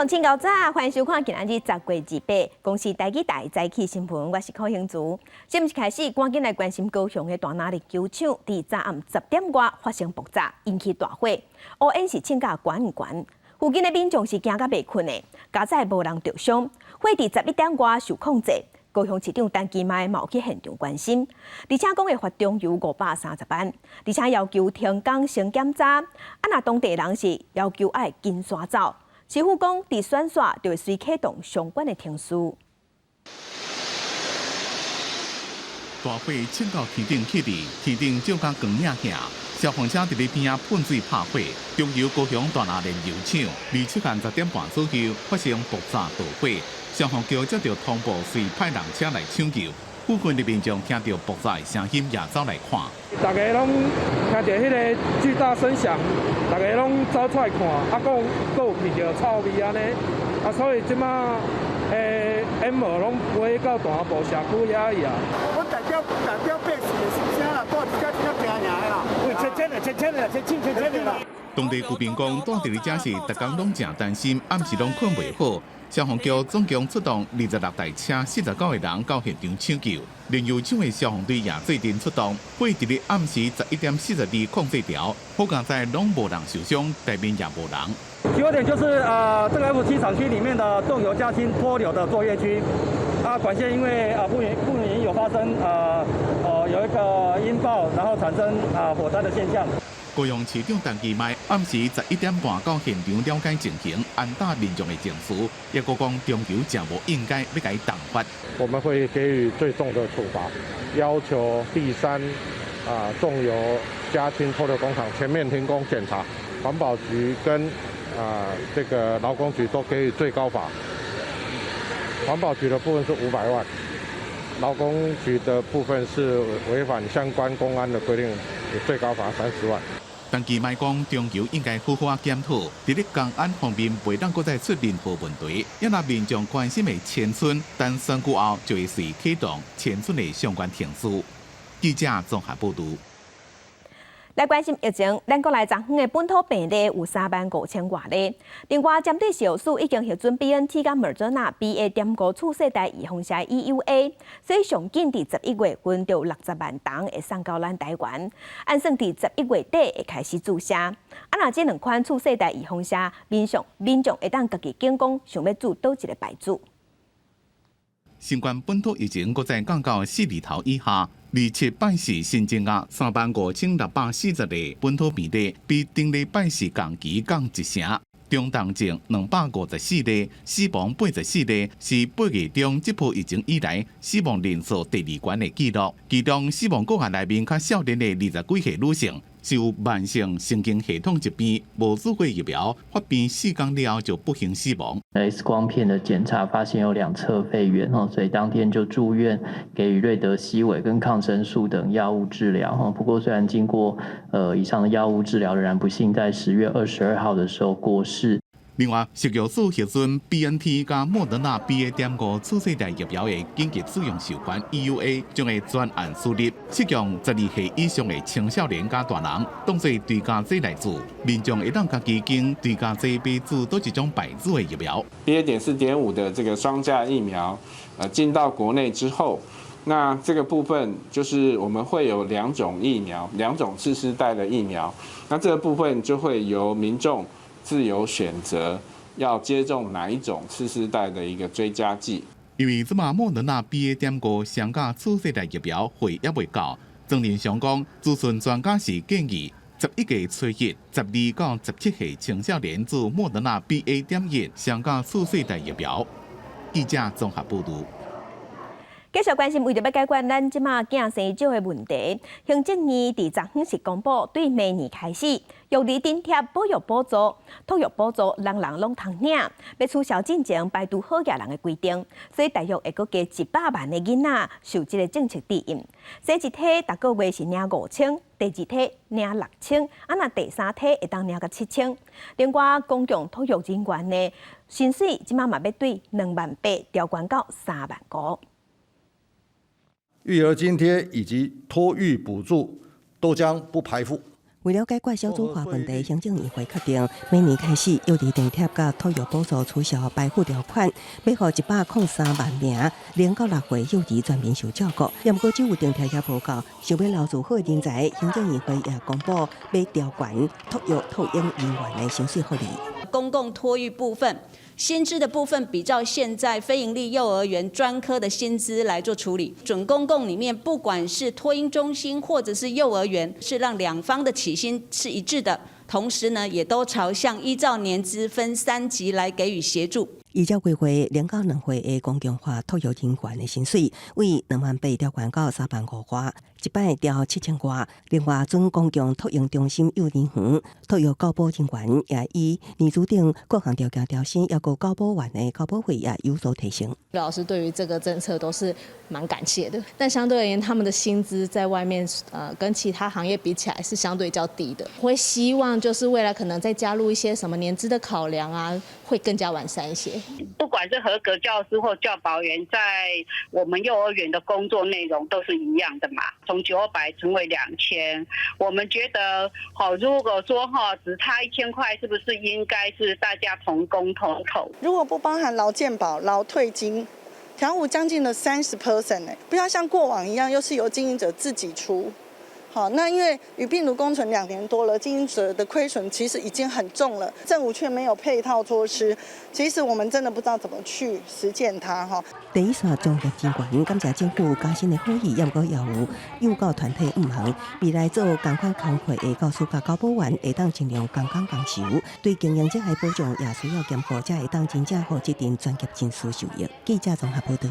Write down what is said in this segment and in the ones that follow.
乡亲高早，欢迎收看今日10月28公司台记台早起新闻，我是柯兴竹。节目一开始，赶紧来关心高雄的大拿力球场，伫早暗10点外发生爆炸，引起大火。乌烟是请假悬唔悬？附近的民众是惊甲袂困的，加在无人着伤，火伫11点外受控制。高雄市长陈其迈嘛有去现场关心，而且讲会发中油530万，而且要求停工先检查。若当地人是要求爱紧刷走。市府讲，伫选线就会随启动相关的程序。大火冲到天顶起哩，天顶照甲光影下，消防车伫咧边仔喷水拍火。中油高雄大拿炼油厂27间10点半左右发生爆炸大火，消防局接到通报，随派人车来抢救。附近的民众听到爆炸的声音，也走来看。大家拢听到迄个巨大声响，大家拢走出来看，佫有闻到臭味安尼，所以即马烟雾拢飞到大埔社区遐去啊。我代表百姓的心声啦，到底遮真正平赢的啦，千千的啦。当地居民讲，住伫咧遮是逐工拢真担心，暗时拢困袂好。消防局总共出动26台车，49个人到现场抢救。炼油厂的消防队也最近出动，火伫咧暗时11点42控制条，好在在拢无人受伤，台面也无人。起火点就是这个 F7厂区里面的重油加氢脱硫的作业区。管线因为不允有发生有一个音爆，然后产生火灾的现象。高雄市长陈其迈暗时11点半到现场了解情形，安大民众的情绪，也讲中油真无应该要甲伊动发。我们会给予最重的处罚，要求第三重油加氢脱硫工厂全面停工检查，环保局跟这个劳工局都给予最高罚。环保局的部分是500万，劳工局的部分是违反相关公安的规定，最高罚30万。陈其迈讲，中油应该好好检讨，伫咧公安方面袂当再出任何问题。也若民众关心的前村，等选举后就会随启动前村的相关程序。记者综合报道。来关心疫情，咱国内昨昏的本土病例有35000多例。另外，针对小数已经核准 BNT 甲 Moderna BA.5 次世代预防下 EUA， 所以上紧伫11月份就60万桶会送到咱台湾，按算伫11月底会开始注射。若这2款次世代预防下，民众会当家己拣讲想要注倒一个牌子。新冠本土疫情搁再降到4字头以下。27拜四新增啊35640例本土病例，比顶礼拜四同期降1成。中重症254例，死亡84例，是8月中这波疫情以来死亡人数第2高的纪录。其中死亡个案内面，较少年的20几岁女性，是有慢性神经系统疾病，无注过疫苗，发病4天了后就不幸死亡。X 光片的检查发现有2侧肺炎，所以当天就住院，给予瑞德西韦跟抗生素等药物治疗。不过虽然经过以上的药物治疗，仍然不幸在10月22号的时候过世。另外，食药署核准 BNT 加莫德纳 BA.5 次世代疫苗的紧急使用授权 EUA 将会专案输入，适用12岁以上的青少年加大人，当作对家剂来注。民众会当家己经对家剂买注多一种牌子的疫苗。BA.4.5 的这个双价疫苗，进到国内之后，那这个部分就是我们会有2种疫苗，2种次世代的疫苗，那这个部分就会由民众自由选择要接种哪一种次世代的一个追加剂。因为这马莫德纳 BA.5 相加次世代疫苗会也未到，曾连上讲，咨询专家是建议11个初1、12到17岁青少年注莫德纳 BA.1 相加次世代疫苗。记者综合报道。继续关心，为着要解决咱即马囝生少的问题，行政院伫昨昏是公布，对明年开始，育儿津贴保育补助、托育补助，人人拢通领，要取消进前排除好野人的规定，所以大约会阁加100万的囡仔受这个政策指引。生一胎逐个月是领5000，第2胎领6000，那第3胎会当领个7000。另外，公共托育人员的薪水即马嘛要对28000调悬到35000。育儿津贴以及托育补助都将不排付。为了解决小组化问题，行政议会决定明年开始，幼儿津贴甲托育补助取消排付条款，要予103万名0到6岁幼儿全面受照顾。不过，只有津贴也无够，想要留住好的人才，行政议会也公布要调悬托育托婴人员的薪水福利。公共托育部分。薪资的部分比照现在非营利幼儿园专科的薪资来做处理，准公共里面不管是托婴中心或者是幼儿园，是让两方的起薪是一致的，同时呢也都朝向依照年资分3级来给予协助。依照规划，0到2岁的公共化托育人员的薪水为28000调悬到35000，一摆调7000块。另外，准公共托婴中心幼儿园托育教保人员也以年资等各项条件调薪，要求教保员的教保费也有所提升。老师对于这个政策都是蛮感谢的，但相对而言，他们的薪资在外面跟其他行业比起来是相对较低的。我会希望就是未来可能再加入一些什么年资的考量啊，会更加完善一些。不管是合格教师或教保员，在我们幼儿园的工作内容都是一样的嘛，从900成为2000。我们觉得，如果说只差1000块，是不是应该是大家同工同酬？如果不包含劳健保、劳退金，调幅将近了30%哎，不要像过往一样，又是由经营者自己出。好，那因为与病毒共存2年多了，经营者的亏损其实已经很重了，政府却没有配套措施，其实我们真的不知道怎么去实践它哈。第一线专业人员感谢政府加薪的好意，也不过也有幼教团体唔行，未来做同款工课的教师甲教保员会当尽量共工共酬，对经营者的保障也需要兼顾，才会当真正互这群专业人士受益。记者综合报道。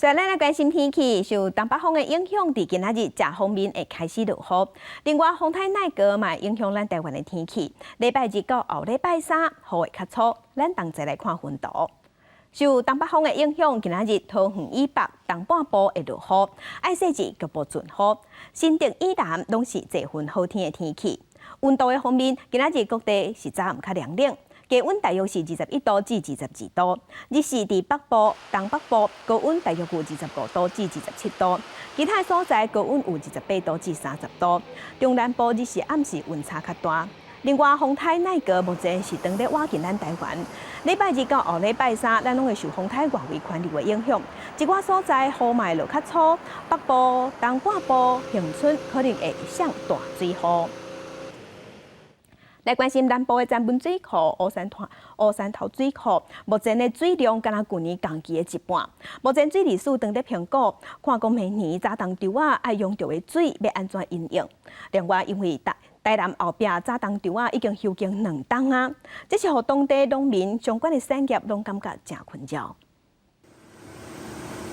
所以，咱来关心天气，受东北风的影响，伫今仔日正方面会开始落雨。另外，风台内阁嘛影响咱台湾的天气。礼拜日到后礼拜3，雨会较粗。咱同齐来看分图。受东北风的影响，今仔日桃园以北东半部会落雨，爱细致局部阵雨。新竹以南拢是这份好天的天气。温度的方面，今仔日各地是早午较凉冷。低温大约是21度至22度，日时伫北部、东北部高温大约有25度至27度，其他所在高温有28度至30度。中南部日时暗时温差较大。另外，风台内阁目前是当咧瓦近咱台湾。礼拜日到后礼拜3，咱拢会受风台外围环流的影响，一寡所在雨嘛落较粗，北部、东半部、恒春可能会上大水雨。来关心南部的詹本水库、乌山头水库，目前的水量敢若去年同期的一半。目前水利署正在评估，看讲明年早冬稻仔爱用到的水要安怎应用。另外，因为台南后壁早冬稻仔已经休耕2冬啊，这是互当地农民相关的产业拢感觉真困扰。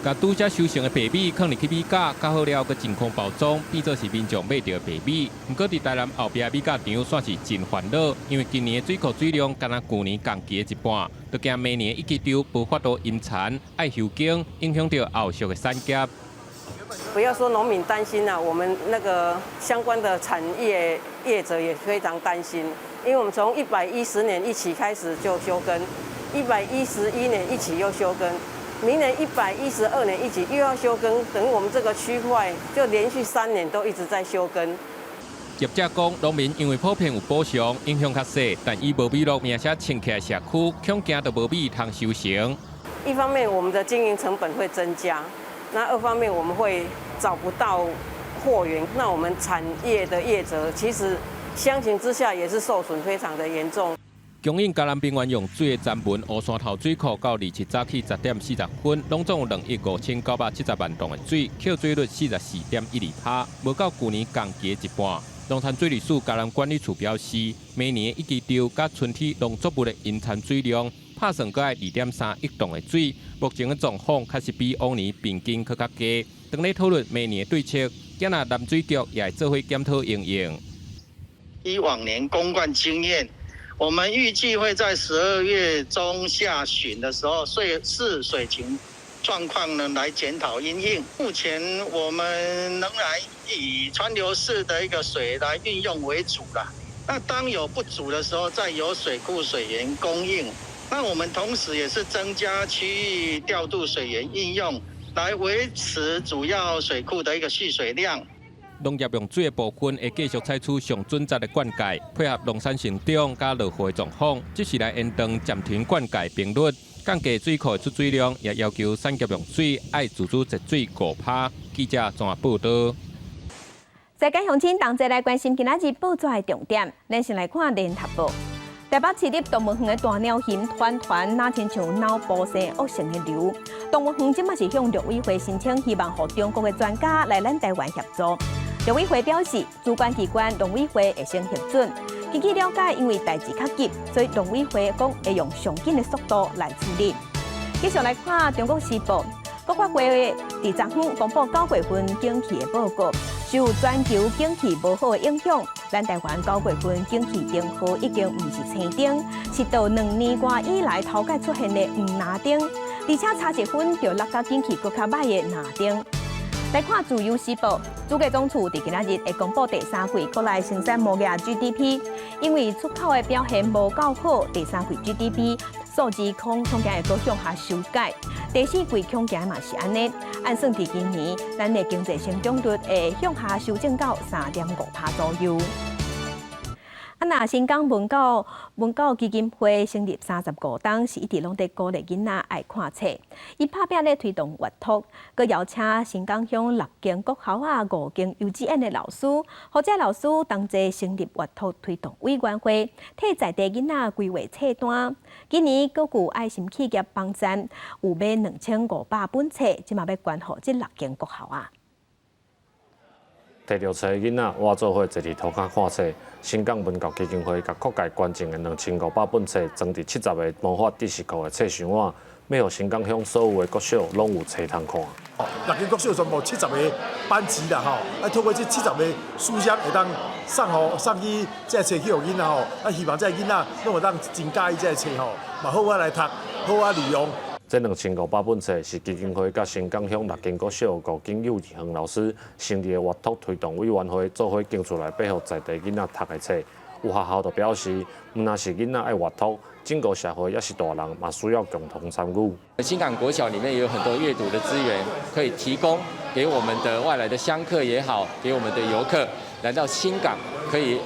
甲拄则收成的白米放入去米价，较好了，佮真空包装，变做是民众买到的白米。不过，伫台南后壁米价场算是真烦恼，因为今年的水库水量敢若去年同期的一半，就惊明年一季稻爆发到阴残，爱休耕，影响到后续的产业。不要说农民担心了，我们那个相关的产业业者也非常担心，因为我们从110年一起开始就休耕，111年一起又休耕。明年112年一起又要休耕，等于我们这个区块就连续3年都一直在休耕。业者讲，农民因为普遍有补偿，影响较小，但以无米落名声清起来社区，恐惊到无米通收成。一方面我们的经营成本会增加，那2方面我们会找不到货源，那我们产业的业者其实相形之下也是受损非常的严重。供应嘉南平原用水的站文乌山头水库到27早起10点40分，拢总有2亿5970万吨的水，扣水率44.12%，无到去年同期的一半。农产水利署嘉南管理处表示，明年一季稻甲春天农作物的引产水量，拍算搁爱2.3亿吨的水。目前的状况确实比往年平均搁较低。当咧讨论明年的对策，今仔南水局也会做伙检讨应用。以往年公灌经验。我们预计会在12月中下旬的时候，视水情状况呢来检讨因应。目前我们仍然以川流式的一个水来运用为主啦。那当有不足的时候，再由水库水源供应。那我们同时也是增加区域调度水源应用，来维持主要水库的一个蓄水量。农业用水的部分会继续采取上准则的灌溉，配合农产成长加落雨的状况，即时来延长暂停灌溉频率，降低水库的出水量，也要求产业用水爱自主节水5%。记者综合报道。世界乡亲同齐来关心今仔日报纸的重点，咱先来看联合报。台北市立动物园的大鸟翕团哪亲像脑部生恶性的瘤。动物园即马是向陆委会申请，希望和中国的专家来咱台湾协助。陆委会表示，主管机关农委会会先核准。根据了解，因为代志较急，所以农委会讲会用上紧的速度来处理。继续来看《中国时报》，国发会第昨天公布9月份景气的报告。受全球景气无好的影响，咱台湾9月份景气灯号已经唔是青灯，是到2年多以来头届出现的黄蓝灯，而且差一分就落到景气更较歹的蓝灯。来看《自由时报》，主计总处伫今仔日会公布第3季国内生产贸易 GDP， 因为出口的表现无够好，第3季 GDP 数字恐惊会搁向下修改。第4季恐惊嘛是安尼，按算伫今年，咱的经济成长率会向下修正到3.5%左右。那新港文教基金会成立35年，是一直拢在鼓励囡仔爱看册。伊拍拼咧推动阅读，佮邀请新港乡6间国校5间幼稚园的老师，或者老师同齐成立阅读推动委员会，替在地囡仔规划册单。今年佮有爱心企业帮赞，有买2500本册，即嘛要捐予这6间国校啊。摕到册的囡仔，我做伙坐伫涂骹看册。新港文教基金会甲扩界捐赠的2500本册，装伫70个魔法知识库的册箱碗，要互新港乡所有的国小拢有册通看。6间国小全部70个班级啦吼，透过这70个书箱会当送去这册去互囡仔吼，希望这囡仔拢会当真喜欢这册吼，嘛好利读，好利用。这2500本册是基金会甲新港乡6间国小5间幼稚园老师成立的阅读推动委员会做伙竞出来，配合在地囡仔读的册。有学校就表示，毋但是囡仔爱阅读，整个社会也是大人嘛需要共同参与。新港国小里面也有很多阅读的资源，可以提供给我们的外来的乡客也好，给我们的游客来到新港，可以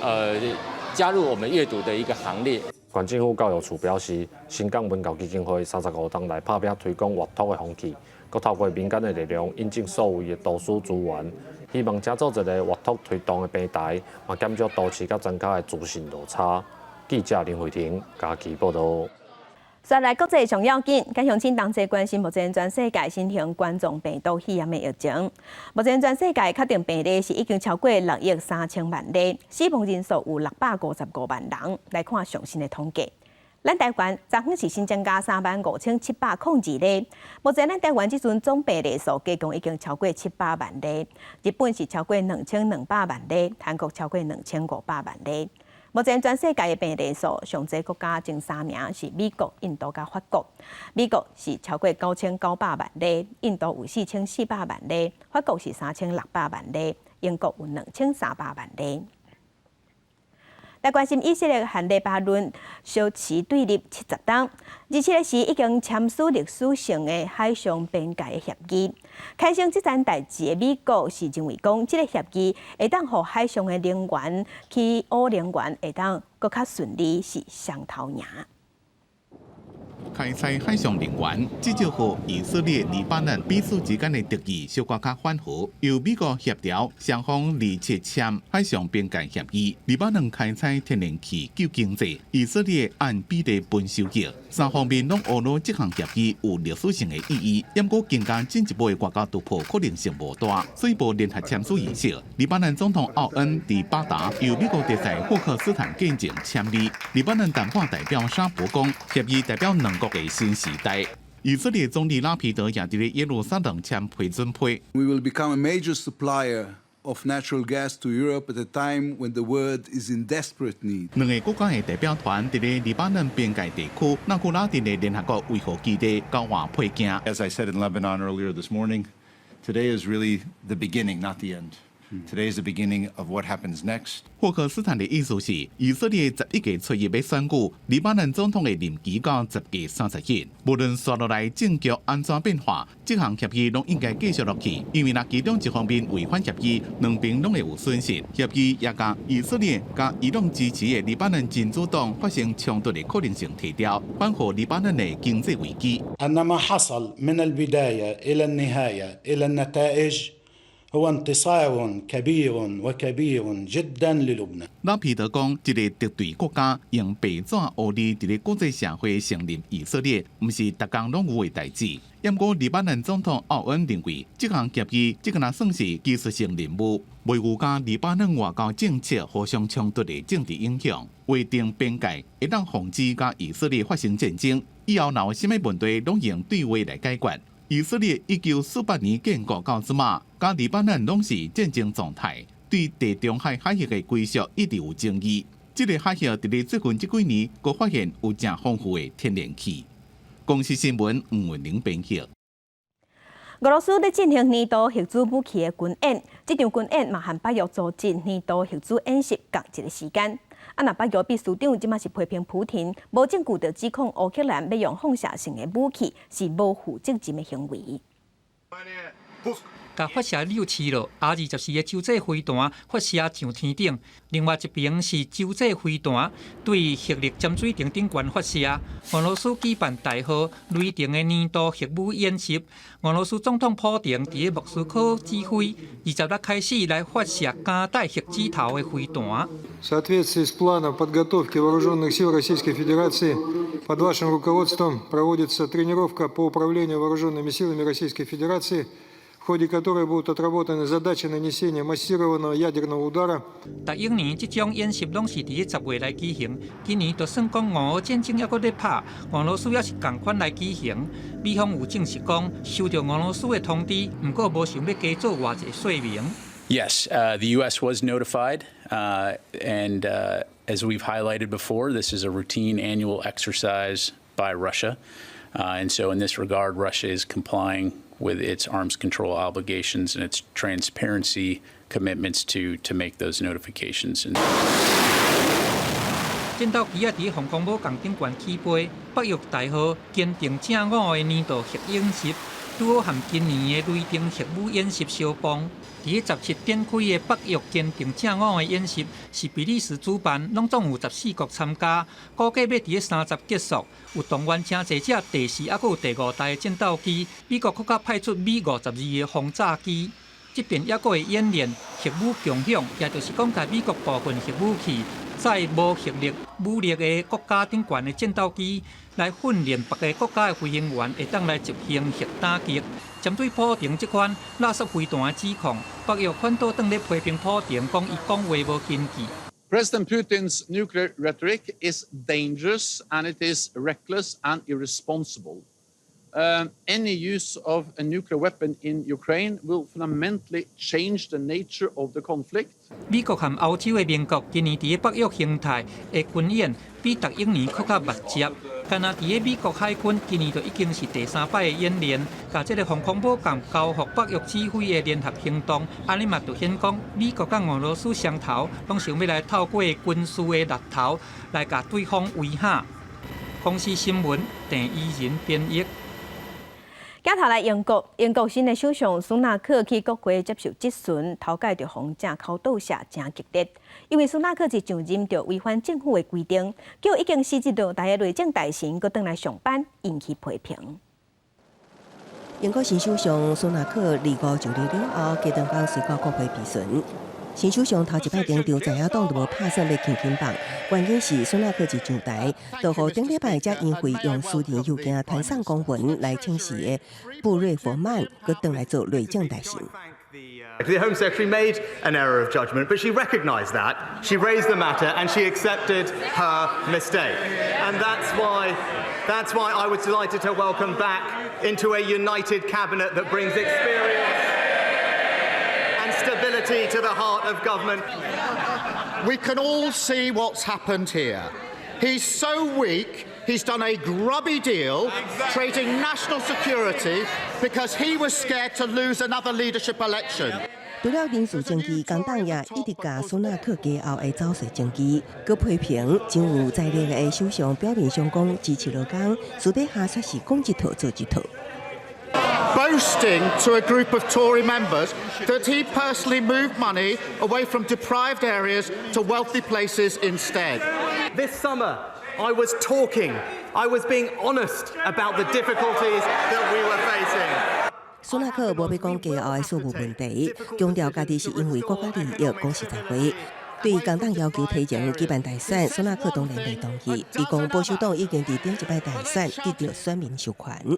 加入我们阅读的一个行列。县政府教育处表示，新港文教基金会35年来拍拼推广阅读的风气，佮透过民间的力量引进所谓的图书资源，希望建造一个阅读推动的平台，嘛减少都市甲专家的资讯落差。记者林慧婷家己报道。再来国际上要紧，跟乡亲同齐关心目前全世界新型冠状病毒肺炎的疫情。目前全世界确定病例是已经超过6亿3千万例，死亡人数有655万人。来看上新的统计，咱台湾昨天是新增加35702例。目前咱台湾即阵总病例数加共已经超过700万例，日本是超过2200万例，韩国超过2500万例。目前全世界的病例数上济国家前3名是美国、印度甲法国。美国是超过9900万例，印度有4400万例，法国是3600万例，英国有2300万例。来关心以色列和黎巴嫩小持对立70天，27日时已经签署历史性的海上边界的协议。开成这件代志的美国是认为讲，这个协议会当互海上的能源、气污能源会当更较顺利，是双头赢。开采海上能源，至少和以色列、黎巴嫩彼此之间的敌意小可较缓和。由美国协调，双方27签海上边界协议。黎巴嫩开采天然气救经济，以色列按比例分收益。三方面拢俄罗这项协议有历史性的意义，不过更加进一步的外交突破可能性无大，所以无联合签署仪式。黎巴嫩总统奥恩伫巴达由美国特使霍克斯坦见证签字。黎巴嫩谈话代表沙博讲，协议代表两国的新时代。以色列总理拉皮德也伫耶路撒冷签批准批。We will become a major supplier of natural gas to Europe at a time when the world is in desperate need. 两个国家的代表团伫黎巴嫩边界地区纳库拉蒂的联合国维护基地交换配件。 As I said in Lebanon earlier this morning, today is really the beginning, not the end. Today is the beginning of what happens next. 霍克斯坦的意思是，以色列11月初1要选举黎巴嫩总统的任期到10月30日。无论接落来政局安怎变化，这项协议拢应该继续落去，因为若其中一方面违反协议，两边拢会有损失。协议也甲以色列甲伊朗支持的黎巴嫩真主党发生冲突的可能性提掉，反护黎巴嫩的经济危机。أن ما حصل من البداية إلى النهاية إلى النتائج هو انتصار كبير وكبير جدا للبنان. 拉皮德讲，一个敌对国家用白纸黑字伫咧国际社会承认以色列，毋是逐工拢有诶代志。不过，黎巴嫩总统奥恩认为，这项协议只敢算是技术性任务，袂有甲黎巴嫩外交政策互相冲突的政治影响。划定边界，会当防止甲以色列发生战争。以后若有啥物问题，拢用对话来解决。以色列1948年建国到即马，甲黎巴嫩拢是战争状态，对地中海海域的归属一直有争议。这个海域伫咧最近这几年，佫发现有正丰富的天然气。公司新闻吴文玲编辑。俄罗斯在进行年度核子武器的军演，这场军演嘛和北约组织年度核子演习共一个时间。那北约秘书长即马是批评普京无证据就指控乌克兰要用放射性的武器是无负责任的行为。甲发射6次了，R-24的洲际飞弹发射上天顶。另外一边是洲际飞弹对核力潜水艇顶悬发射。俄罗斯举办大号雷霆的年度核武演习。俄罗斯总统普京伫莫斯科指挥，20日开始来发射加带核子头的飞弹。В соответствии с планом подготовки вооруженных сил Российской Федерации под вашим руководством проводится тренировка по управлению вооруженными силами Российской Федерации, в ходе которой будут отработаны задачи нанесения массированного ядерного удара. 逐年这种演习拢是伫10月来举行，今年就算讲俄战争还搁咧拍，俄罗斯也是共款来举行。美方有证实讲收到俄罗斯的通知，不过无想要加做偌济说明。Yes, the U.S. was notified, and as we've highlighted before, this is a routine annual exercise by Russia, and so in this regard, Russia is complying with its arms control obligations and its transparency commitments to make those notifications. 战斗机伫防空母舰顶悬起飞，北约大号坚定正午的年度核演习，拄好和今年的雷霆核武演习相逢。伫17展开的北约坚定正午的演习，是比利时主办，拢总有14国参加，估计要伫30结束。有动员真侪只第4，还佫有第5代的战斗机，美国佫较派出米52的轰炸机。这边还佫会演练核武共享，也就是讲，在美国部分核武器在无核力武力的国家顶悬的战斗机，来训练别个国家的飞行员会当来执行核打击。针对普京这款垃圾飞弹的指控，北约反倒转咧批评普京，讲伊讲话无根据。President Putin's nuclear rhetoric is dangerous and it is reckless and irresponsible. Any use of a nuclear weapon in Ukraine will fundamentally change the nature of the conflict. 美国和欧洲的盟国今年伫北约形态的军演，比逐一年更较密集。干那伫美国海军今年就已经是第3摆的演练，甲这个防空母舰交付北约指挥的联合行动，安尼嘛就显讲，美国甲俄罗斯双头拢想要来透过军事的力头来甲对方威吓。公司新闻郑依仁编译。镜头来英国新的首相苏纳克去国会接受质询，头盖着风正口倒射真激烈，因为苏纳克一上任就违反政府的规定，叫已经辞职到台的内政大臣搁回来上班，引起批评。英国新首相苏纳克2号就任了后，加长港随到国会质询。新首相头一摆定场，在野党就无拍算要轻轻放，原因是苏纳克一上台，就互顶礼拜才因会用私人邮件传送公文来请示的布瑞佛曼，搁回来做内政大臣。The Home Secretary made an error of judgment, but she recognised that. She raised the matter and she accepted her mistake. And that's why I was delighted to welcome back into a united cabinet that brings experience and stability to the heart of government. We can all see what's happened here. He's so weak. He's done a grubby deal, trading national security because he was scared to lose another leadership election. 除了人事政绩，工党也一直甲苏纳克家后的走势政绩，佮批评真有在力的首相表面上讲支持劳工，私底下却是讲一套做一套。Boasting to a group of Tory members that he personally moved money away from deprived areas to wealthy places instead. This summer, I was talking. I was being honest about the difficulties that we were facing. 苏纳克无要讲家后的税务问题，强调家己是因为国家利益讲实在话。对工党要求提前举办大选，苏纳克当然未同意。伊讲保守党已经伫顶一摆大选得到选民授权。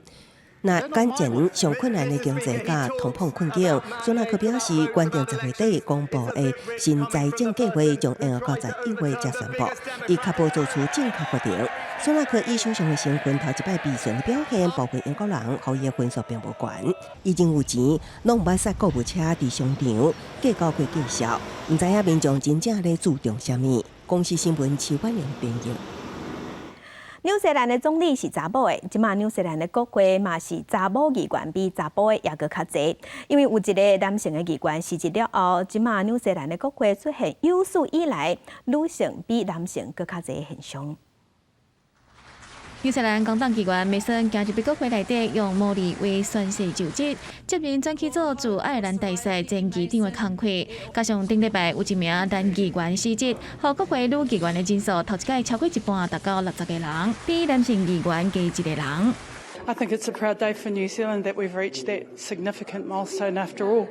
那眼前上困难的经济甲通膨困境，苏纳克表示，原定10月底公布的新财政计划将延到11月才宣布，以确保做出正确决定。苏纳克以首相的身份头一摆备选的表现，包括英国人，予伊的分数并无悬。伊真有钱，拢毋捌塞购物车伫商场计较过计销，毋知影民众真正咧注重啥物。公司新闻市万人编译。纽西兰的总理是查某的，即马纽西兰的国会嘛是查某议员比查甫的也搁较侪，因为有一个男性的议员辞职了后，即马纽西兰的国会出现有史以来女性比男性搁较侪的现象。纽西兰工党议员梅森今日被国会内底用模拟为宣誓就职，接任专起组驻爱尔兰大使前议长的空缺，加上顶礼拜有一名男议员辞职，互国会女议员的人数头一届超过一半，达到60个人，比男性议员加1个人。I think it's a proud day for New Zealand that we've reached that significant milestone. After all,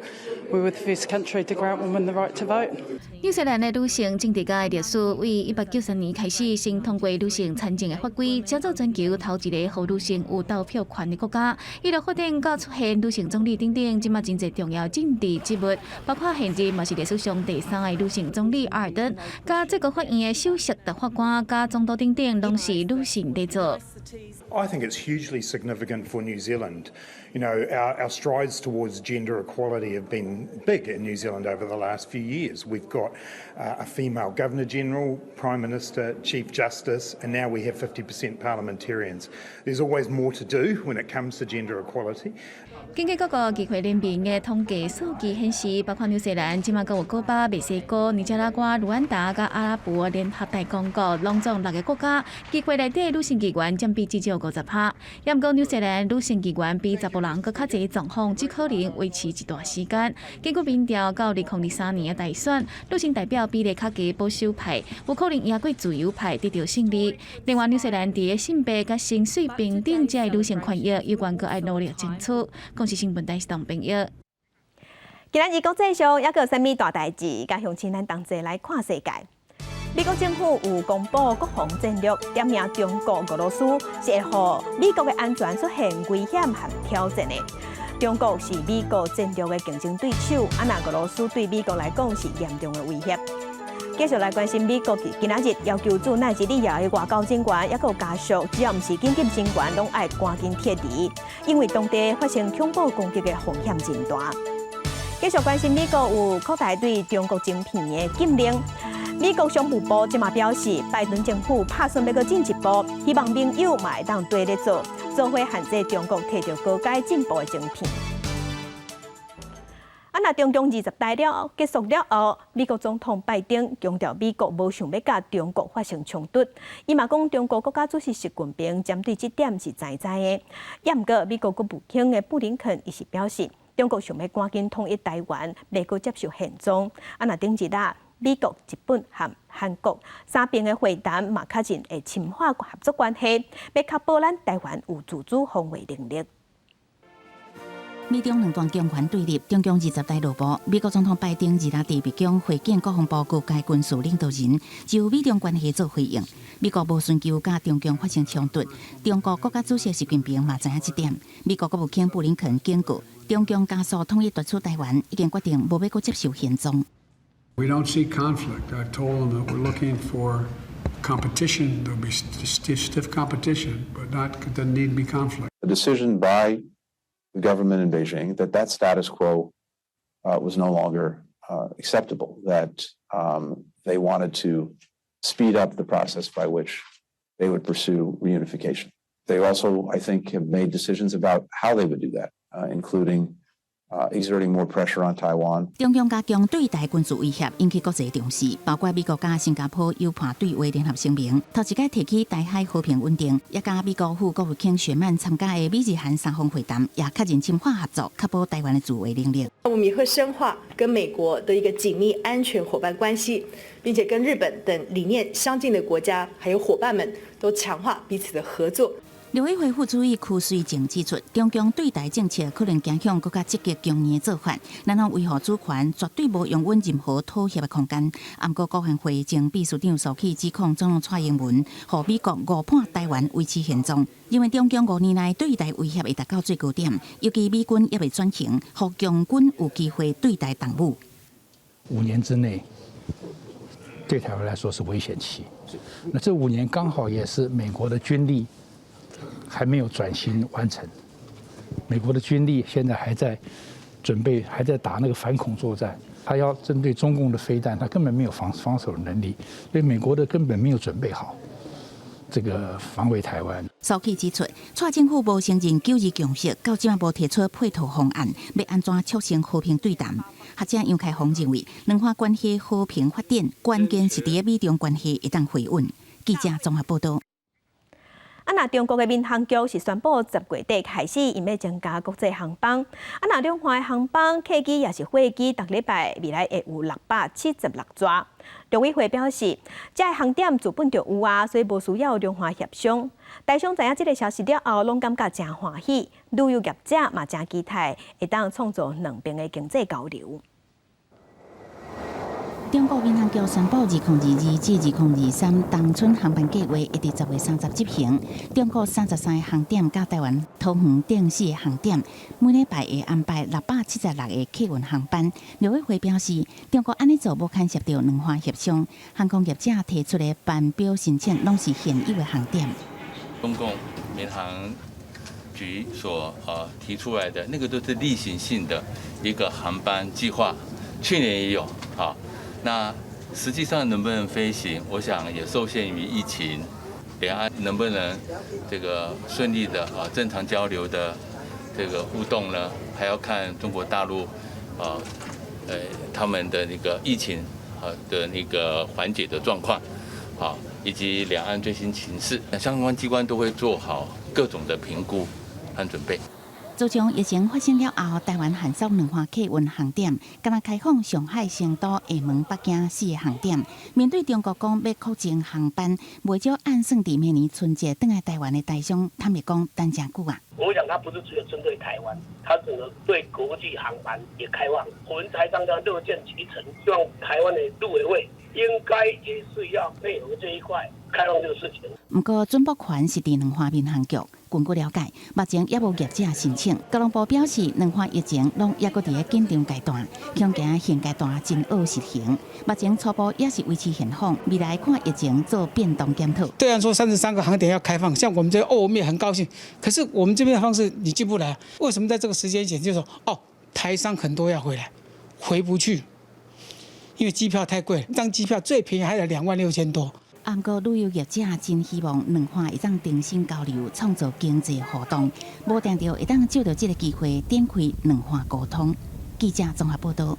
we were the first country to grant women the right to vote. 纽西兰的女性政治家的历史为1893年开始先通过女性参政的法规，加做全球头一个互女性有投票权的国家。伊就发展到出现女性总理等等，即马真侪重要政治职务，包括现任嘛是历史上第3个女性总理阿尔登，加最高法院的首席特法官，加总督等等，拢是女性在做。I think it's hugely significant for New Zealand. You know, our strides towards gender equality have been big in New Zealand over the last few years. We've got a female Governor General, Prime Minister, Chief Justice, and now we have 50% parliamentarians. There's always more to do when it comes to gender equality. 根据各个议会联盟的统计数据显示，包括纽西兰、即马还有古巴、墨西哥、尼加拉瓜、卢安达、甲阿拉伯联合大公国，拢总6个国家，议会内底女性议员占比至少50%。也毋过纽西兰女性议员比查甫人搁较侪状况，只可能维持一段时间。根据民调，到2023年的大选，女性代表比例较低保守派，有可能赢过自由派得到胜利。另外，纽西兰伫性别甲薪水平等这女性权益，有关搁爱努力争取。公司新闻台是同朋友。今日国际上还阁有啥物大代志？甲乡亲咱同齐来看世界。美国政府有公布国防战略，点名中国、俄罗斯是会互美国的安全出现危险和挑战的。中国是美国战略的竞争对手，那俄罗斯对美国来讲是严重的威胁。继续来关心美国今日要求驻奈及利亚的外交政权，也有加速，只要唔是紧急情况，拢爱赶紧撤离，因为当地发生恐怖攻击的风险真大。继续关心美国有扩大对中国晶片的禁令。美国商务部即马表示，拜登政府打算要搁进一步，希望盟友嘛会当对咧做伙限制中国摕到高阶进步的晶片。那中共20大了结束了后，美国总统拜登强调，美国无想要甲中国发生冲突。伊嘛讲，中国国家主席习近平针对这点是知的。也毋过，美国国务卿的布林肯伊是表示，中国想要赶紧统一台湾，袂阁接受现状。那顶一日，美国、日本和韩国3边的会谈嘛，确认会深化合作关系，要确保咱台湾有自主防卫能力。美中两段强权对立，中共20大落幕。美国总统拜登2日伫白宫会见国防部各界军事领导人，就美中关系做回应。美国无寻求甲中共发生冲突，中国国家主席习近平嘛知影这点。美国国务卿布林肯警告，中共加速统一夺取台湾，已经决定无要阁接受现状。We don't see conflict. I told them that we're looking for competition. There'll be stiff competition, but doesn't need to be conflict. The decision by the government in Beijing that status quo was no longer acceptable, that they wanted to speed up the process by which they would pursue reunification. They also, I think, have made decisions about how they would do that, including exerting more pressure on Taiwan. 中共加强对台军事威胁，引起国际重视，包括美国加新加坡又判对华联合声明，头一届提起台海和平稳定，也加美国副国务卿雪曼参加的美日韩三方会谈，也确认深化合作，确保台湾的自卫能力。我们也会深化跟美国的一个紧密安全伙伴关系，并且跟日本等理念相近的国家还有伙伴们都强化彼此的合作。陆委会副主席邱瑞正指出，中共对台政策可能倾向更加积极强硬的做法，咱方维护主权绝对无容忍任何妥协的空间。不过，国安会前秘书长苏起指控总统蔡英文，和美国误判台湾维持现状，因为中共5年来对台威胁会达到最高点，尤其美军也未转型，和强军有机会对台动武。5年之内，对台湾来说是危险期。那这5年刚好也是美国的军力还没有转型完成，美国的军力现在还在准备，还在打那个反恐作战。他要针对中共的飞弹，他根本没有防守能力，所以美国的根本没有准备好这个防卫台湾。苏起指出，蔡政府无承认9日共识，到今无提出配套方案，要安怎促成和平对谈？学者杨开宏认为，两岸关系和平发展，关键是伫美中关系一旦回稳。记者综合报道。那中国的民航局是宣布10月底开始，因要增加国际航班。那两岸的航班客机也是货机，逐礼拜未来会有676座。陆委会表示，这个航点资本就有啊，所以无需要两岸协商。台商知影这个消息了后，拢感觉真欢喜，旅游业者嘛真期待，会当创造两边的经济交流。中国民航局宣布2022至2023冬春航班计划一直10月30执行。中国33个航点甲台湾桃园等4个航点，每礼拜会安排676个客运航班。陆委会表示，中国安尼做无牵涉到两方协商，航空业者提出的班表申请拢是现有的航点。中共民航局所提出来的那个都是例行性的一个航班计划，去年也有好。那实际上能不能飞行，我想也受限于疫情，两岸能不能这个顺利的正常交流的这个互动呢？还要看中国大陆他们的那个疫情的那个缓解的状况，以及两岸最新情势，相关机关都会做好各种的评估和准备。自从疫情发生了后，台湾限缩两岸客运航点，敢若开放上海、成都、厦门、北京4个航点。面对中国讲要扩增航班，未少按算伫明年春节回来台湾的台商，坦白讲等真久啊。我想它不是只有针对台湾，它整个对国际航班也开放。我们才刚刚乐见其成，希望台湾的陆委会应该也是要配合这一块开放这个事情。不过准保权是伫两岸民航局。根据了解，目前也无业者申请。交通部表示，两岸疫情拢也搁伫咧紧张阶段，恐惊现阶段真恶实行。目前初步也是维持现况，未来看疫情做变动检讨。虽然说33个航点要开放，像我们这我们也很高兴。可是我们这边的方式你进不来，为什么在这个时间点就说台商很多要回来，回不去，因为机票太贵，一张机票最便宜还得26000多。不过，旅游业者真希望两岸会当重新交流，创造经济活动，无定着会当借着这个机会展开两岸沟通。记者综合报道。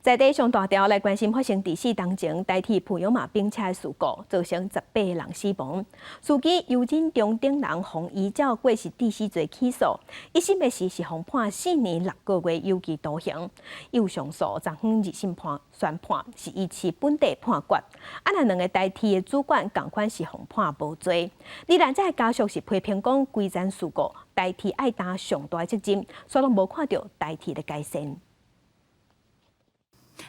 在地上大条来关心发生4当前台铁普悠玛并车事故，造成18个人死亡。司机尤金中等人互依照过失致死罪起诉，1审的时是互判4年6个月有期徒刑。有上诉，昨昏2审宣判是依其本地判决。那2个台铁的主管同款是互判无罪。李兰仔的家属是批评讲，规件事故台铁爱担上大责任，所以无看到台铁的改善。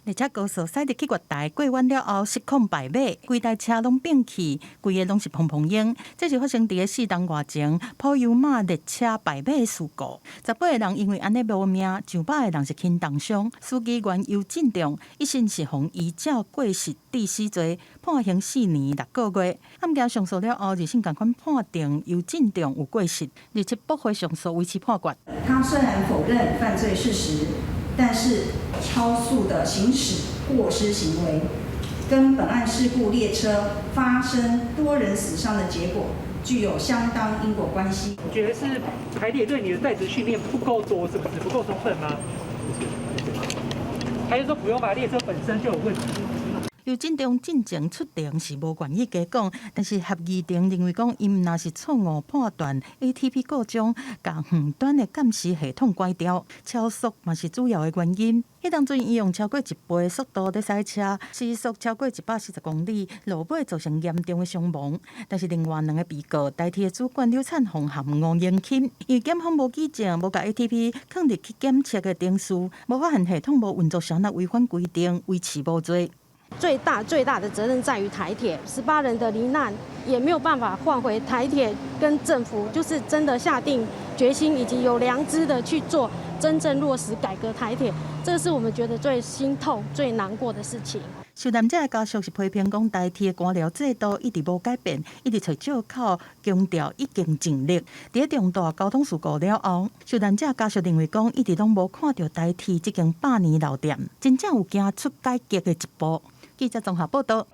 列车高速驶入去月台，过弯了后失控摆马，规台车拢变去，规个拢是砰砰烟。这是发生伫4当外前普悠玛列车摆马事故，18个人因为安尼无命，900个人是轻重伤。司机员尤进重1审是互依照过失致死罪判刑4年6个月。案件上诉了后，2审同款判定尤进重有过失，27驳回上诉维持判决。他虽然否认犯罪事实，但是超速的行驶过失行为，跟本案事故列车发生多人死伤的结果具有相当因果关系。我觉得是台铁对你的在职训练不够多，是不是不够充分吗？还是说普悠玛列车本身就有问题？由震中进前出庭是无愿意加讲，但是合议庭认为讲，因若是错误判断 ATP 故障，甲远端的监视系统关掉，超速嘛是主要的原因。迄当阵伊用超过1倍的速度在赛车，时速超过140公里，路尾造成严重的伤亡。但是另外2个被告，台铁的主管刘灿宏和吴延钦，因为检方无举证，无甲 ATP 放入去检测的定数，无发现系统无运作上，违反规定，维持无罪。最大的责任在于台铁，18人的罹难也没有办法换回台铁跟政府，就是真的下定决心以及有良知的去做真正落实改革台铁，这是我们觉得最心痛、最难过的事情。受难者的家属是批评讲，台铁的官僚制度一直无改变，一直找借口强调已经尽力。在重大交通事故了后，受难者家属认为讲，一直拢无看到台铁这间100年老店，真正有行出改革的一步。记者综合报道。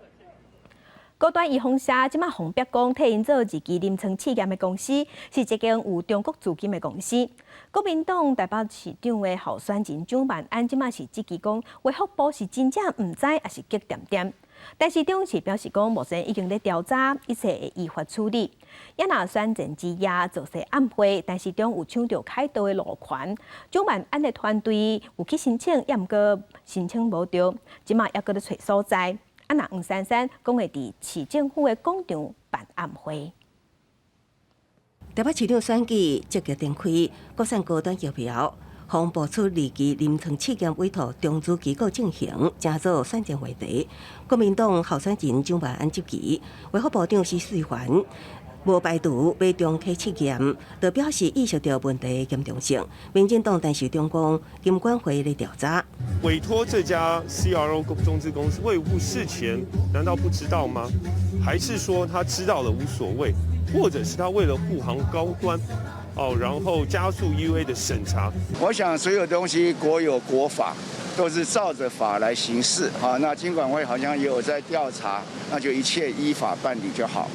高端易风社即马红白讲替因做自己临床试验的公司，是一间有中国资金的公司。国民党台北市长的候选人蒋万安即马是积极讲，卫福部是真正唔知，还是激点点。但市长是表示讲，目前已经在调查，一切会依法处理。也若选前之夜做些暗会，但市长有抢到开道的路权。蒋万安的团队有去申请，也毋过申请无到，即马还搁咧找所在。啊，那黄珊珊讲会伫市政府的广场办暗会。台北市长选举积极展开，国产高端疫苗，防部出立即临床试验委托中资机构进行，正做选前话题。国民党候选人蒋万安接旗，卫福部长施瑞环无排除要重启试验，就表示意识到问题严重性。民进党但是中共金管会来调查，委托这家 CRO 中资公司卫福部事前难道不知道吗？还是说他知道了无所谓，或者是他为了护航高端，然后加速 EUA 的审查？我想所有东西国有国法，都是照着法来行事。那金管会好像也有在调查，那就一切依法办理就好。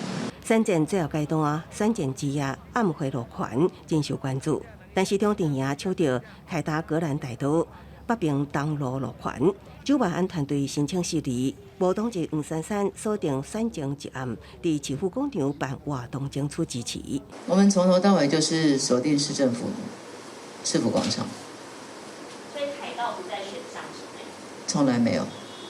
选前最后阶段，选前之夜暗会路权真受关注，但市长阵营抢到凯达格兰大道北平东路路权。蒋万安团队申请受理，无党籍黄珊珊锁定选前一暗，伫市府广场办活动争取支持。我们从头到尾就是锁定市政府市府广场，所以凯道不在选项之内，从来没有。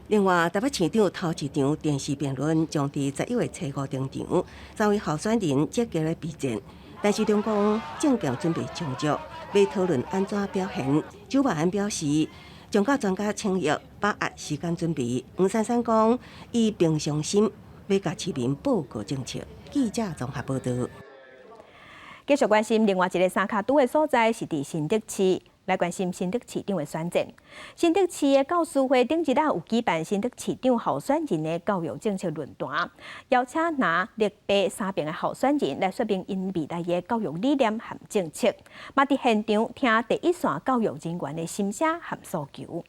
另外，台北市长头一场电视辩论将伫11月初5登场，3位候选人积极来备战。但是中共正强准备上桌，要讨论安怎表现。蒋万安表示，将甲专家请益，把握时间准备。黄珊珊讲，以平常心要甲市民报告政策。记者综合报道。继续关心另外一个三脚督的所在是伫新德市。来关心新德市长的选战。新德市的教师会顶一日有举办新德市长候选人的教育政策论坛，邀请拿绿白三边的候选人来说明因未来的教育理念和政策，嘛伫现场听第一线教育人员的心声和诉求。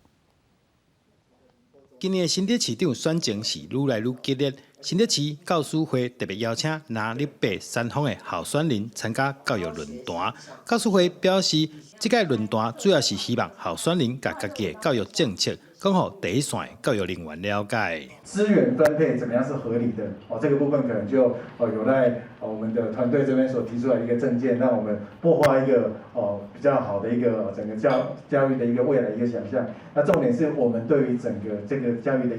今年新德市长选情是愈来愈激烈。新德市教师会特别邀请南绿北三方的候选人参加教育论坛。教师会表示，这届论坛主要是希望候选人把家己的教育政策讲予第一线的教育人员了解。资源分配怎么样是合理的？这个部分可能就有赖我们的团队这边所提出来的一个政见，让我们擘画一个比较好的一个整个教育的一个未来一个想象。那重点是我们对于整个这个教育的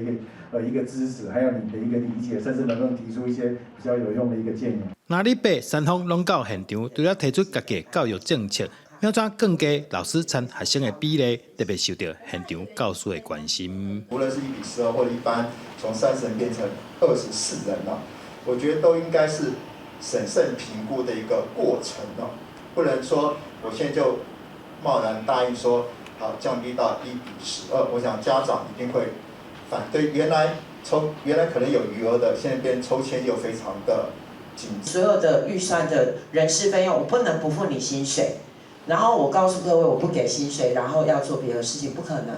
一个支持，还有你的一个理解，甚至能够提出一些比较有用的一个建议。南绿北三方拢到现场，除了提出家己的教育政策，要怎更加老师参学生的比例，特别受到现场教师的关心。无论是1:12或者一般从30人变成24人我觉得都应该是审慎评估的一个过程不能说我现在就贸然答应说好降低到1:12，我想家长一定会反对。原来可能有余额的，现在变抽签又非常的紧。所有的预算的人事费用，我不能不付你薪水。然后我告诉各位，我不给薪水，然后要做别的事情，不可能。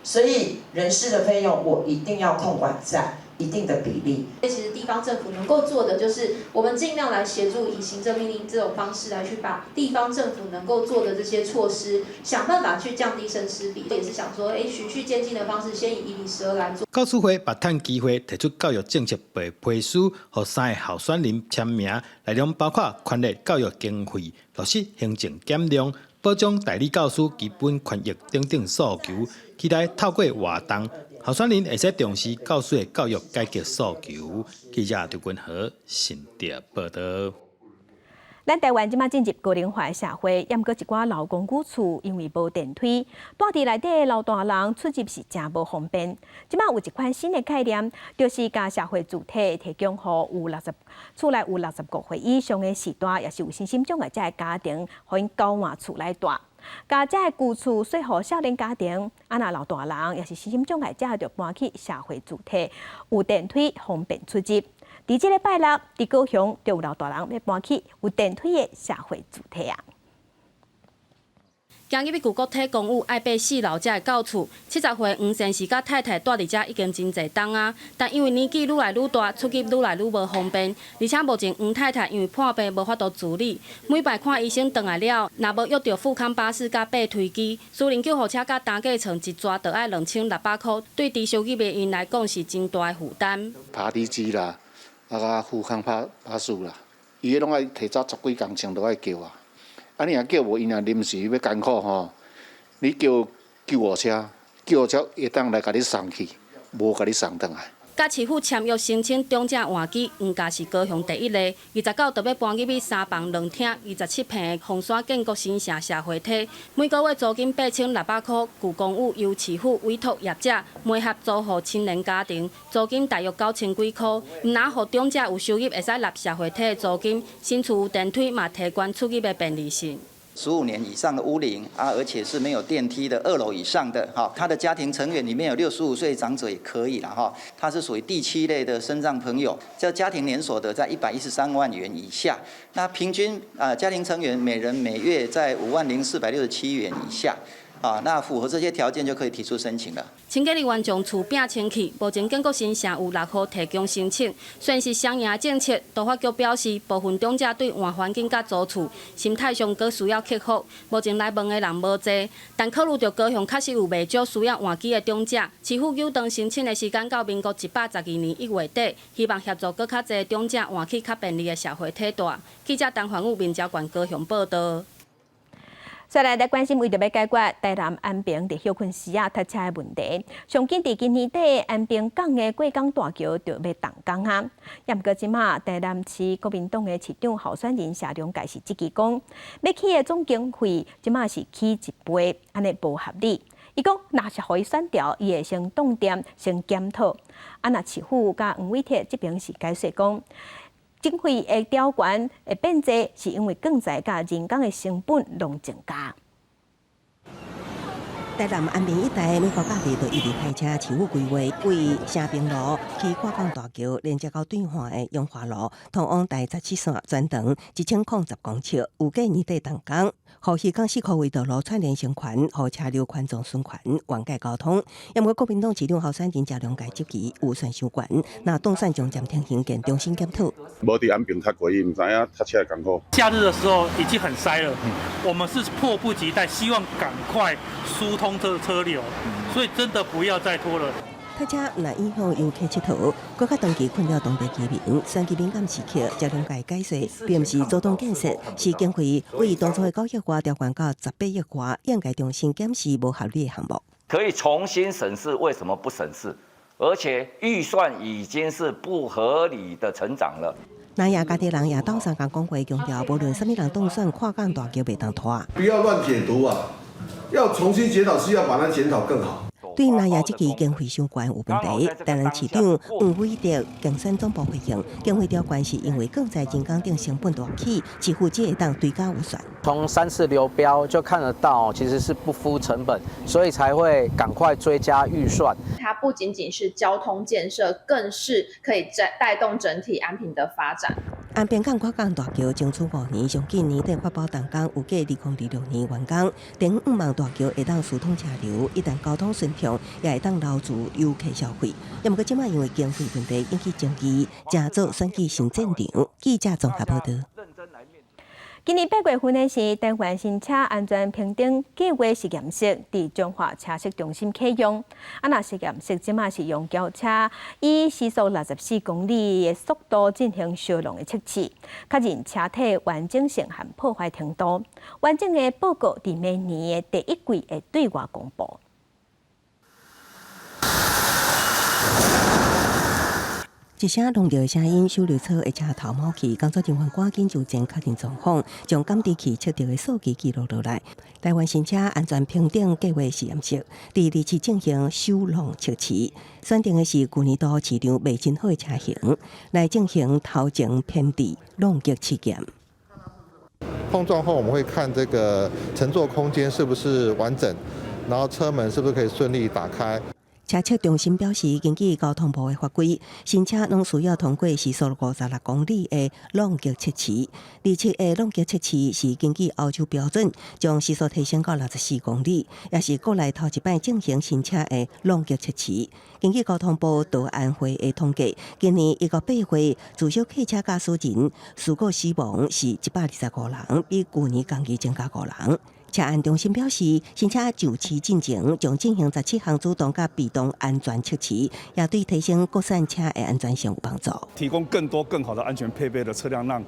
所以人事的费用我一定要控管在，一定的比例。其实地方政府能够做的就是，我们尽量来协助以行政命令这种方式来去把地方政府能够做的这些措施，想办法去降低生师比。也是想说，循序渐进的方式，先以1比12来做。教师会把趁机会提出教育政策白皮书，和3个候选人签名，内容包括权力教育经费、落实行政减量、保障代理教师基本权益等等诉求，期待透过活动，候选人会使重视教师的教育改革诉求。记者刘君和新竹报道。咱台湾即马进入高龄化社会，也毋过一寡老公寓厝因为无电梯，住伫内底的老大人出入是真无方便。即马有一款新的概念，就是甲社会主体提供予厝内有65岁以上的时代，也是有身心障碍者的家庭，互因交换厝内住。家遮的旧厝适合少年家庭，若老大人也是身心障碍者，就搬去社会主体，有电梯方便出入。伫即个拜六，伫高雄就有老大人要搬去有电梯的社会主体啊。今日要旧国体公寓爱爬4楼才会到厝。70岁黄先生甲太太住伫遮已经真侪冬啊，但因为年纪愈来愈大，出入愈来愈无方便，而且目前黄太太因为破病无法度自理，每摆看医生回来了，若无约着富康巴士甲爬推机，私人救护车甲担架床一抓就要2600块，对低收入的因来讲是真大的负担。爬地机啦。甲富康巴士啦，伊个拢爱提早10几工前都爱叫啊。你若叫无，因若临时要艰苦吼，你叫救护车，救护车会当来甲你送去，无甲你送转来。甲市府签约申请中正换机，黄家是高雄第1例。29就要搬入去3房2厅、27平的红山建国新城社会体，每个月租金8600块。旧公寓由市府委托业者媒合租予青年家庭，租金大约9000几块。毋若互长者有收入，会使纳社会体的租金。新厝有电梯，嘛提悬出入的便利性。15年以上的屋龄啊，而且是没有电梯的2楼以上的哈，他的家庭成员里面有65岁长者也可以了哈，他是属于第7类的身障朋友，这家庭年所得在113万元以下，那平均家庭成员每人每月在50467元以下。那符合这些条件就可以提出申请了。清洁人员将厝摒清去，目前建国新城有6户提供申请，虽然是双赢的政策，都发局表示部分长者对换环境甲租厝心态上阁需要克服。目前来问的人无济，但考虑到高雄确实有袂少需要换机的长者，市府优长申请的时间到民国112年1月底，希望协助阁较侪长者换去较便利的社会体大。记者陈环宇、面交管高雄报道。再来关心，为着要解决台南安平伫休困时塞车的问题，上紧伫今年底安平港的过港大桥就要动工啊。也毋过即马台南市国民党的市长候选人谢龙介是积极讲，要起的总经费即马是起1倍，安尼无合理。伊讲，若是互伊选调，伊会先动点，先检讨。若市府甲黄伟铁这边是解释讲。经费会调悬会变济，是因为建材甲人工的成本拢增加。台南安平一带美国假日就一直开车市府规划为城平路去跨港大桥，连接到对岸的永华路，通往第17线全长1010公尺，预计年底动工。后续港4块位道路串联成群，和车流宽纵顺群，缓解交通。因为国民党市长候选人谢龙介执期预算伤悬，那动算将暂停行建重新检讨。无伫安平较过瘾，唔知影塞车艰苦。假日的时候已经很塞了，我们是迫不及待，希望赶快疏通这个车流，所以真的不要再拖了。塞车若影响游客佚佗，国家长期困扰当地居民，选举敏感时刻，谢龙介解释，并不是主动建设，是经费为当初的9亿外调悬到18亿外，应该重新检视无合理的项目。可以重新审视，为什么不审视？而且预算已经是不合理的成长了。南亚家己人也当3港工会强调，无论什么人当选，跨港大桥袂当拖。不要乱解读啊！要重新检讨，是要把它检讨更好。对南亚这期经费相关有问题，台南市长黄伟哲竞选总部回应，经费调悬是因为建材人工等成本大起，市府只会当追加预算。从3次流标就看得到，其实是不敷成本，所以才会赶快追加预算。它不仅仅是交通建设，更是可以带动整体安平的发展。安平港跨港大桥争取5年，上近年底发包动工，预计2026年完工。第5望大桥会当疏通车流，一旦交通顺畅，也会当留住游客消费。也毋过，即卖因为经费问题引起争议，正做选举新战场。记者综合报道。今年8月份的是台湾新车安全评定计划实验室伫中华车试中心启用。若实验室即马是用轿车以时速64公里的速度进行烧浓的测试，确认车体完整性和破坏程度。完整的报告伫明年的第1季会对外公布。一声隆着的声音，修理车的车头冒气，工作人员赶紧就前确定状况，将感知器测到的数据记录落来。台湾新车安全评定计划实验室第2次进行首浪测试，选定的是去年度市场卖真好的车型，来进行头前偏地浪击试验。碰撞后，我们会看这个乘坐空间是不是完整，然后车门是不是可以顺利打开。车测中心表示，根据交通部的法规，新车拢需要通过时速56公里的浪击测试。而且的浪击测试是根据欧洲标准，将时速提升到64公里，也是国内头一摆进行新车的浪击测试。根据交通部道安会的统计，今年1月8日，自小汽车驾驶人事故死亡是125人，比去年同期增加5人。车安中心表示，新车就期进程将进行17项主动甲被动安全测试，也对提升国产车的安全性有帮助。提供更多更好的安全配备的车辆，让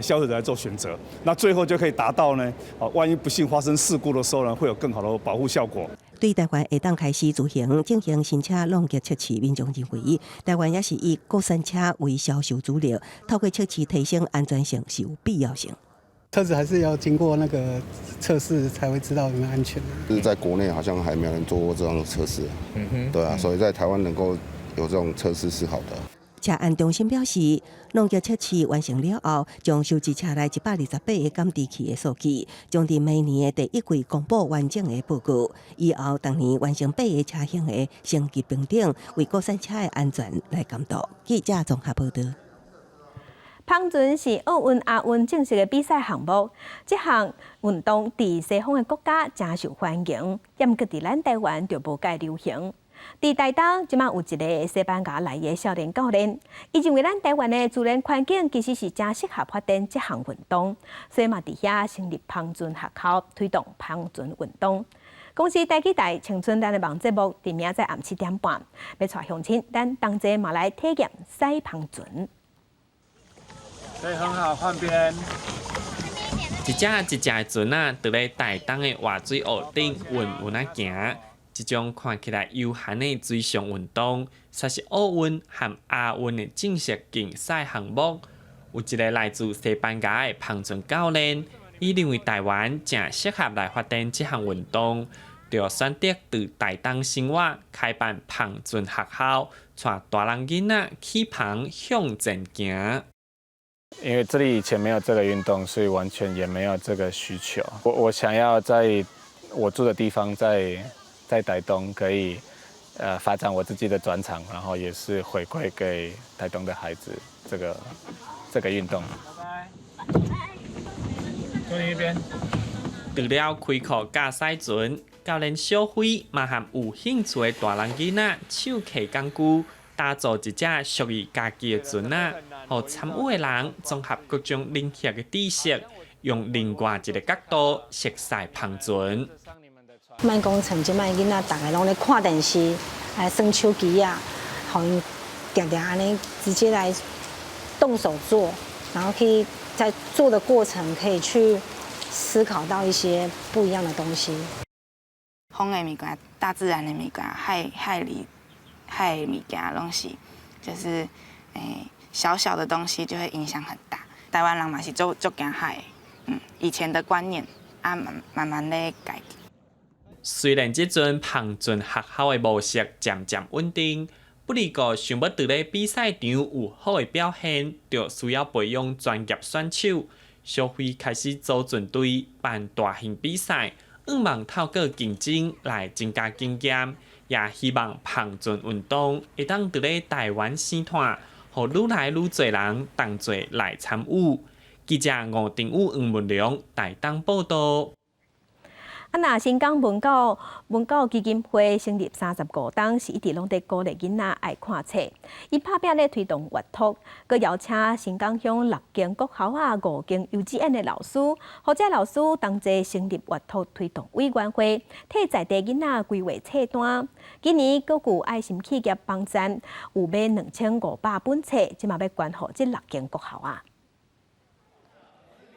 消费者来做选择。那最后就可以达到呢，万一不幸发生事故的时候呢，会有更好的保护效果。对台湾会当开始自行进行新车浪击测试，民众认为台湾也是以国产车为销售主流，透过测试提升安全性是有必要性。车子还是要经过那个测试才会知道有没有安全。就是在国内好像还没有人做过这样的测试，对啊，所以在台湾能够有这种测试是好的。车安中心表示，浪击测试完成了后，将收集车内128个感知器的数据，将伫明年的第1季公布完整的报告。以后，当年完成8个车型的升级评定，为国产车的安全来监督。记者综合报道。碰船是奥运、亚运正式的比赛项目，这项运动伫西方的国家真受欢迎，也毋过伫咱台湾就无介流行。伫台东，即马有一个西班牙来的少年教练，伊认为咱台湾的自然环境其实是真适合发展这项运动，所以嘛伫遐成立碰船学校，推动碰船运动。公司台记台青春咱的网节目，伫明仔载暗7点半，要带乡亲咱同齐嘛来体验驶碰船。可以很好，换边。一只一只的船啊，伫咧台东的活水湖顶运啊行。这种看起来悠闲的水上运动，却是奥运和亚运的正式竞赛项目。有一个来自西班牙的碰船教练，伊认为台湾正适合来发展这项运动，就选择伫台东生活开办碰船学校，带大人囡仔起碰向前行。因为这里以前没有这个运动，所以完全也没有这个需求。我想要在我住的地方，在台东可以发展我自己的专长，然后也是回馈给台东的孩子这个运动。坐你一边。除了开课教驶船，教练小辉嘛和有兴趣的大人囡仔手起工具，打造一只属于家己的船啊，互参与的人综合各种领域的知识，用另外一个角度熟悉碰船。莫讲像即摆囡仔，大家拢咧看电视，来耍手机啊，互因常常安尼直接来动手做，然后可以在做的过程可以去思考到一些不一样的东西。风的物件、大自然的物件、海的物件拢是，就是小小的东西就会影响很大。台湾人嘛是做惊海，以前的观念啊慢慢咧改。虽然这阵碰船学校的模式渐渐稳定，不过想要伫咧比赛场有好的表现，就需要培养专业选手。小辉开始组船队办大型比赛，希望透过竞争来增加经验，也希望碰船运动会当伫咧台湾生态，互愈来愈侪人同齐来参与。记者吴定宇、黄文良台东报道。那新港文教基金会成立35档，是一直拢在鼓励囡仔爱看册。伊拍拼咧推动阅读，佮邀请新港乡6间国校5间幼稚园的老师，或者老师同齐成立阅读推动委员会，替在地囡仔规划册单。今年各有爱心企业帮赞，有买2500本册，即嘛要捐予这6间国校啊。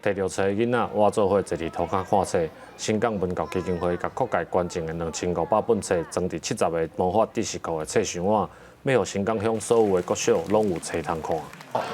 摕到册的囡仔，我做伙坐伫涂骹看册。新港文教基金会甲扩界捐赠的2500本册，装伫70个魔法知识库的册箱碗，要互新港乡所有的国小拢有册通看。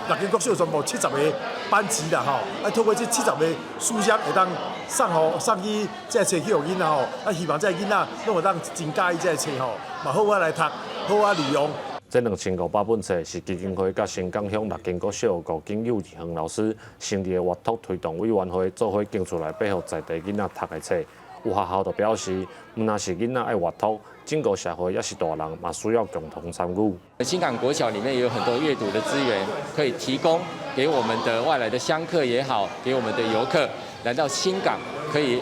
6间国小全部70个班级啦吼，透过这70个书箱会当送去这册去互囡仔吼，希望这囡仔拢会当真喜欢这册吼，嘛好好来读，好好利用。这2500本册是基金会甲新港乡6间国小5间幼稚园老师成立的阅读推动委员会做伙竞出来，配合在地囡仔读的册。有学校就表示，毋但是囡仔爱阅读，整个社会也是大人嘛需要共同参与。新港国小里面也有很多阅读的资源，可以提供给我们的外来的乡客也好，给我们的游客来到新港，可以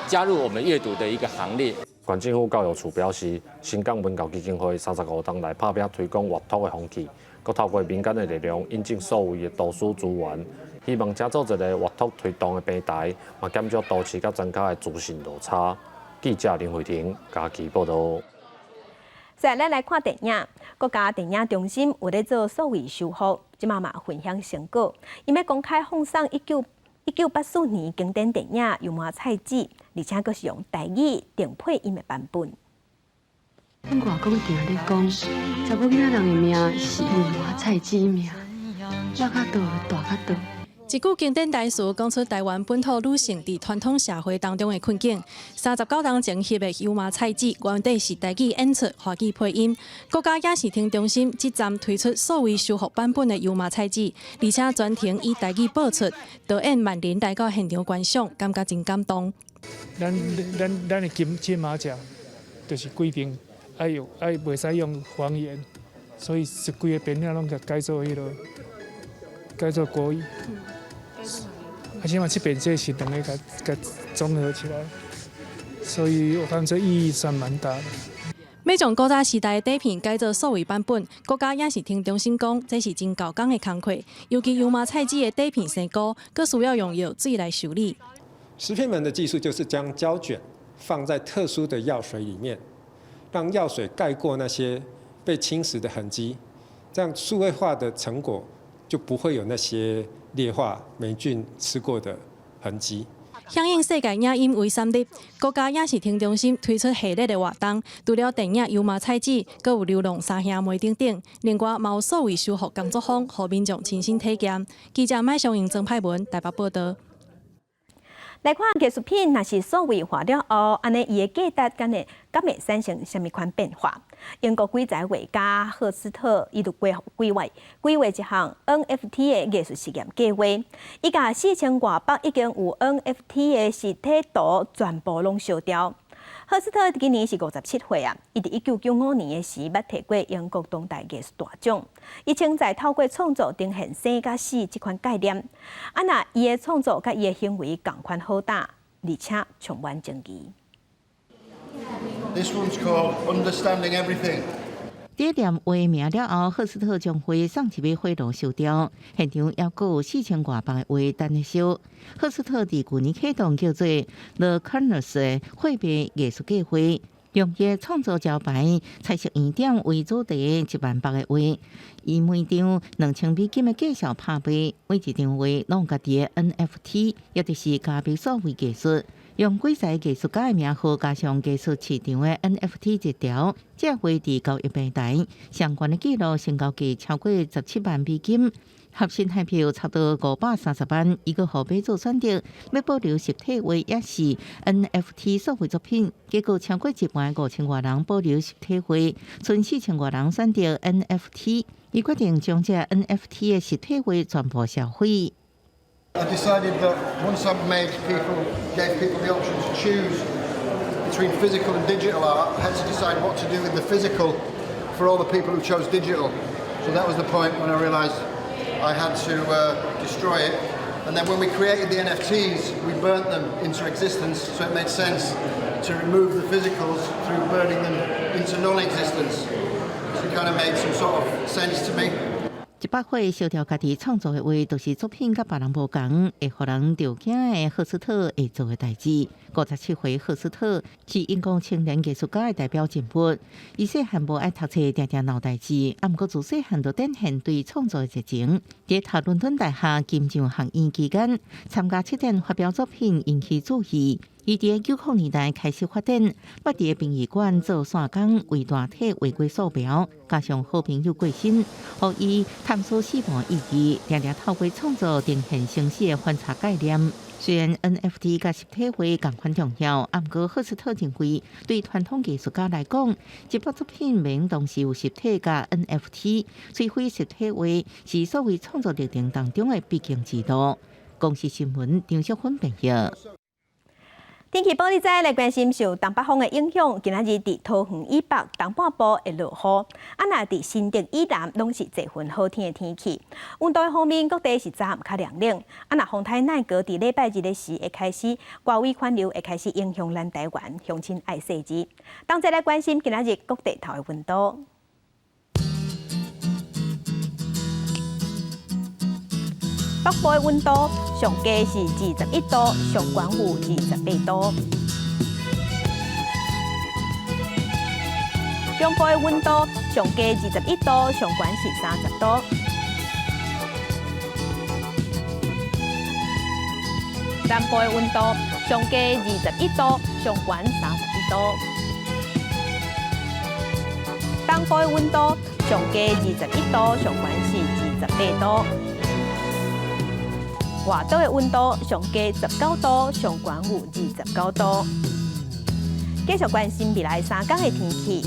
加入我们阅读的一个行列。县政府教育处表示，新港文教基金会35档来拍拼推广阅读的风气，佮透过民间的力量引进所有的图书资源，希望加做一个阅读推动的平台，嘛减少都市甲庄脚的资讯落差。记者林慧婷嘉义报道。再来看电影，国家电影中心有咧做数位修复，即嘛分享成果，因要公开放送1984年经典电影《油麻菜籽》，而且佫是用台语定配音的版本。阮外公定咧讲，查某囡仔人的命是油麻菜籽命，落较倒大较倒。一句经典台词讲出台湾本土女性伫传统社会当中的困境。39人整翕的《油麻菜籽》原底是台语演出、华语配音。国家影视厅中心即站推出数位修复版本的《油麻菜籽》，而且全程以台语播出。导演万林来到现场观赏，感觉真感动。咱的金马奖就是规定袂使用方言，所以一规个片仔拢甲改做国语。而且嘛，这边这是两个甲综合起来，所以我看这意义算蛮大的。要将古早时代的底片改做数位版本，国家影视厅中心讲，这是真高工的工课。尤其油麻菜籽的底片生菇，佫需要用药水来处理。石片门的技术就是将胶卷放在特殊的药水里面，让药水盖过那些被侵蚀的痕迹，这样数位化的成果就不会有那些劣化霉菌吃过的痕迹。响应世界影音为3日，国家影视厅中心推出系列的活动，除了电影《油麻菜籽》，阁有流浪三兄妹等等。另外，嘛有数位修复工作坊，让民众亲身体验。记者麦尚英、曾派文台北报道。来看艺术品，若是数位化了后，安尼伊的价值敢会产生什么款变化？英国鬼才画家赫斯特伊就规划一项 NFT 的艺术实验计划，伊甲4000多百已经有 NFT 的实体图全部拢烧掉。赫斯特今年是57岁啊，伊伫1995年时捌摕过英国当代艺术大奖。伊称在透过创作呈现生甲死这款概念，那伊的创作甲伊的行为同款好大，而且充满争议。This one's called Understanding Everything. 这念画名了后，赫斯特将画送入去火炉烧掉，现场还阁有4000多百个画等咧烧。赫斯特伫去年启动叫做 The Canvas 的绘画艺术计划，用伊创作招牌彩色圆点为主题，10000个画，以每张2000美金的价小拍卖，每一张画拢有家己的 NFT， 也就是加密数位艺术。用几才艺术家的名号加上艺术市场的 NFT 一条，这画伫交易平台相关的记录成交价超过17万美金，合新台票差不多530万。伊个号码做选择，要保留实体画也是 NFT 数位作品，结果超过15000多人保留实体画，剩4000多人选择 NFT。伊决定将这 NFT 的实体画全部销毁。I decided that once I've gave people the option to choose between physical and digital art, I had to decide what to do with the physical for all the people who chose digital. So that was the point when I realised I had to destroy it. And then when we created the NFTs, we burnt them into existence, so it made sense to remove the physicals through burning them into non-existence. So it kind of made some sort of sense to me. 100岁烧掉家己创作的话，就是作品甲别人无共，会互人着惊的赫斯特会做的代志。57岁赫斯特是英国青年艺术家的代表人物。伊细汉无爱读册，定定闹代志，啊，毋过自细汉就展现对创作的热情。伫读伦敦大学金匠学院期间，参加7展发表作品，引起注意。伊伫90年代开始发展，捌伫殡仪馆做线工，为大体画过素描，加上好朋友过身，互伊探索死亡意义，常常透过创作呈现生死的反差概念。虽然 NFT 甲实体画同款重要，啊，毋过赫斯特认为，对传统艺术家来讲，一部作品免同时有实体甲 NFT， 除非实体画是所谓创作历程当中的必经之路。公视新闻张淑芬编译。天气报你知来关心受东北风的影响，今仔日伫桃园以北东半部会落雨，啊那伫新竹以南拢是侪份好天的天气。温度方面，各地是早暗较凉冷，啊那风台奈阁伫礼拜日的时会开始，外围环流会开始影响咱台湾，乡亲爱细致。当再来关心今仔日各地头的温度。北部的温度上低是21度，上悬有28度。中部的温度上低21度，上悬是30度。南部的温度上低21度，上悬31度。东部的温度上低21度，上悬是28度。外岛的温度上低19度，上悬有29度。继续关心未来3天的天气。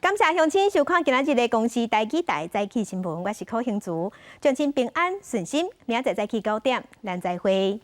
感谢乡亲收看今仔日的公视台记台早起新闻，我是柯兴竹，祝您平安顺心，明仔载早起9点，咱再会。